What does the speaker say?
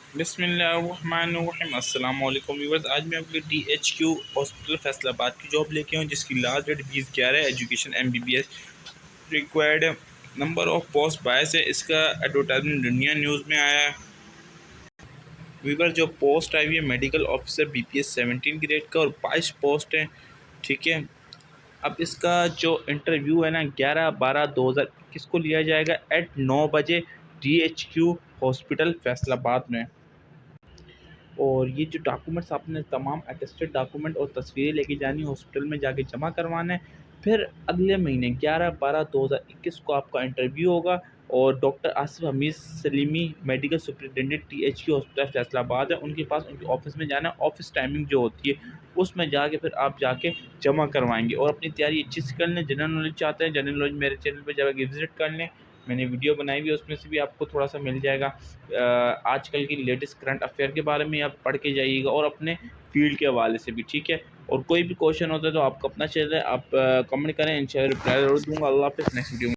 बिस्मिल्लाहिर्रहमानिर्रहीम। अस्सलाम वालेकुम व्यूअर्स। आज मैं आपके DHQ हॉस्पिटल फैसलाबाद की जॉब लेके आऊँ, जिसकी last date 20/11 education MBBS required number of post 22 है। इसका एडवर्टाइजमेंट दुनिया न्यूज़ में आया है। व्यूअर, जो पोस्ट आई हुई है मेडिकल ऑफिसर BPS 17 ग्रेड का, और 22 पोस्ट है। ठीक है। अब इसका जो इंटरव्यू है ना, 11/12/2021 को लिया जाएगा एट 9 बजे DHQ हॉस्पिटल फैसलाबाद में। और ये जो डॉक्यूमेंट्स आपने तमाम अटेस्टेड डॉक्यूमेंट और तस्वीरें लेके जानी हॉस्पिटल में जाके जमा करवाना है। फिर अगले महीने 11/12/2021 को आपका इंटरव्यू होगा। और doctor Asif Hamid Salimi medical superintendent THQ hospital Faisalabad है, उनके पास उनके ऑफिस में जाना है। ऑफिस टाइमिंग जो होती है उसमें जाके फिर आप जाके जमा करवाएंगे। और अपनी तैयारी अच्छी से कर लें। जनरल नॉलेज चाहते हैं, जनरल नॉलेज मेरे चैनल पर जाकर विजिट कर लें। मैंने वीडियो बनाई हुई है, उसमें से भी आपको थोड़ा सा मिल जाएगा। आजकल की लेटेस्ट करंट अफेयर के बारे में आप पढ़ के जाइएगा, और अपने फील्ड के हवाले से भी। ठीक है। और कोई भी क्वेश्चन होता है तो आपको अपना चैनल है, आप कमेंट करें, इंशाल्लाह रिप्लाई ज़रूर दूंगा। अल्लाह हाफ़िज़। नेक्स्ट वीडियो में